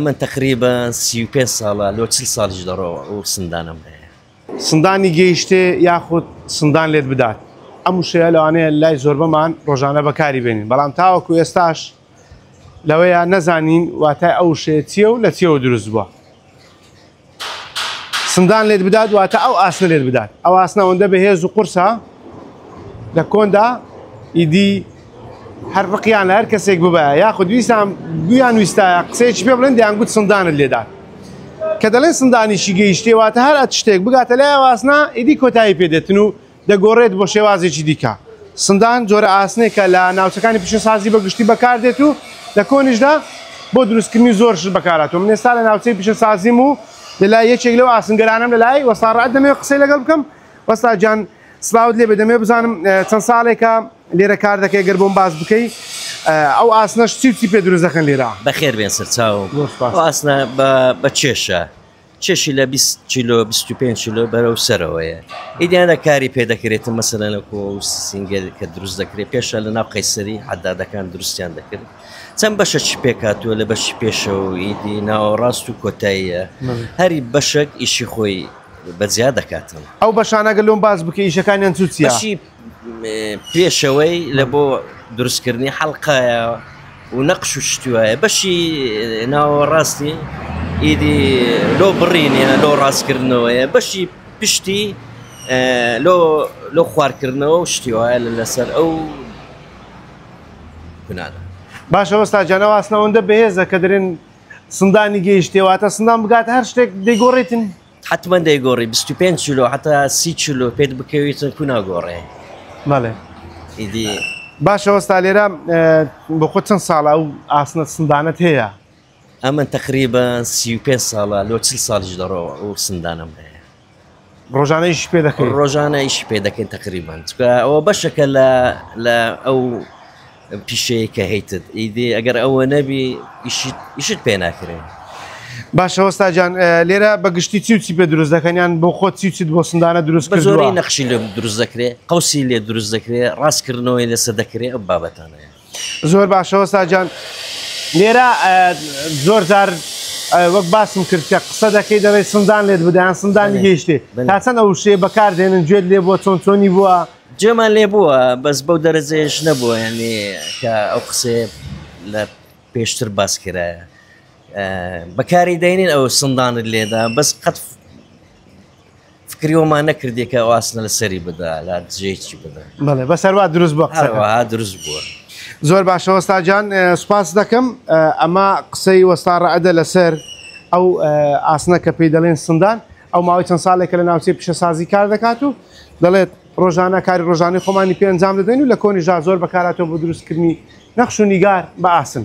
من تقريبا 35 ساڵە لۆ 40 ساڵیش دەڕۆ و سندانم هەیە. سندانی گەیشتێ یاخود سندان لێت بدات. ئەم وشەیە لەوانەیە لای زۆربەمان ڕۆژانە بەکاری بێنین، بەڵام تاوەکو ئێستاش لەوەیە نەزانین واتای ئەو وشەیە چییە و لە چیەوە دروست بووە. سندان لێت بدات واتە ئەو ئاسنە لێت بدات. ئەو ئاسنە ئەوەندە بەهێز و قورسە لە کۆندا ئیدی هەر ڕقیان لە هەر کەسێک ببایە یاخود ویستان گویان ویستایە قسەیەکی پێ بڵێن دەیانگوت سندانت لێدات. کە دەڵێن سندانیشی گەیشتێ واتە هەر ئەت شتێک بگاتە لای ئاسنا ئیدی کۆتایی پێدێتن و دەگۆڕێت بۆ شێوازێکی دیکە. سندان جۆرە ئاسنێکە لە ناوچەکانی پیشەسازی بەگشتی بەکاردێت و لە کۆنیشدا بۆ دروستکردنی زۆر شت بەکاراتەوە. من ئێستا لە ناوچەی پیشەسازیم و لەلای یەکێک لەو ئاسنگەرانم لەلای وەستا ڕائەت دەمەوێت قسەی لەگەڵ بکەم. وەستا جان سلااوت لێ بێ دەمێ بزانم چەند ساڵێکە لێرە کار دەکەی گەر بۆم باز بکەی ئەو ئاسنەش چی پێ دروست دەکەن لێرە؟ بەخێر بێن سەرچاو. ئاسنە بە چێشە چێشی لە 20 کیلۆ 25 کیلۆ بەرەو سەرەوەیە. ئیدیانە کاری پێ دەکرێتن مەسەلەن و سینگەر کە دروست دەکرێت پێشە لە ناو قەیسەری حەدادەکان دروستیان دەکرد. چەند بەشە چی پێکاتوە لە بەشی پێشە و ئیدی ناوەڕاست و کۆتاییە هەری بەشێک ئیشی خۆی بەجیا دەکاتن. ئەو بەشانەگە لۆم باز بکە ئیشەکانیان چوچیە؟ بەشی پێشەوەی لە بۆ دروستکردنی حەڵقایە و نەقش و شتوایە. بەشی ناوەڕاستی ئیدی لۆ بڕینە لۆ ڕاستکردنەوەیە. بەشی پشتی لۆ خواردکردنەوە و شتیوایە لەسەر ئەو بنانە. باشە وەستا جانەوە ئاسنەوەندە بەهێزە کە دەرێن سندانی گەیشتێواتە سندان بگات هەر شتێک دەیگۆڕێتن؟ حتما دەیگۆڕی 25 کیلۆ حتا 30 کیلۆ پێت بکەویتن کو ناگۆڕێ. بەڵێ ئیدی باشە وەستا لێرە بۆ خۆ چەند ساڵە ئەو ئاسنە سندانت هەیە؟ ئەمن تقریبا 35 ساڵە لۆ 40 ساڵیش دەڕۆ و سندانم هەیە. ڕۆژانە ئیشی پێ دەکەین؟ ڕۆژانە ئیشی پێ دەکەین تقریبا ئەوە بەشەکە لە ئەو پیشەیە کە هەیتت ئیدی ئەگەر ئەوە نەبی ئیشت پێ ناکرێن. باشە وەستا جان لێرە بەگشتی چی و چی پێ دروست دەکەنیان بۆ خۆت چیت بۆ سندانە دروست بە زۆری نەخشی لێ دروست دەکرێت قەوسی لێ دروست دەکرێت ڕاستکردنەوەی لەسەر دەکرێت ئەو بابەتانەیە. زۆر باشە وەستا جان لێرە زۆر جار وەک باسم کرد کە قسە دەکەی دەڵێ سندان لێت بدەیان سندانی گەیشتێ تا چەند ئەو شتێ بەکاردێنن گوێت لێ بووە چۆنی بووە؟ گوێمان لێ بووە بەس بەو دەرەجەیەش نەبووە یعنی کە ئەو قسێ لە پێشتر باس کرایە. بەکاری دەینین ئەو سندانت لێدا بەس قەت فکریەوەمان نەکردێ کە ئەو ئاسنە لەسەری بدا لە دژەیەکی بدا. بەڵێ بەسەروا دروست بووە قسەکە دروست بووە. زۆر باشە وەستا جان سوپاس دەکەم. ئەمە قسەی وەستا ڕائەدە لەسەر ئەو ئاسنە کە پێی دەڵێن سندان ئەو ماوەی چەند ساڵێکە لە ناوچەی پیشەسازی کار دەکات و دەڵێت ڕۆژانە کاری ڕۆژانەی خۆمانی پێ ئەنجام دەدەین و لە کۆنیژا زۆر بەکاراتەوە بۆ دروستکردنی نەخش و نیگار بە ئاسن.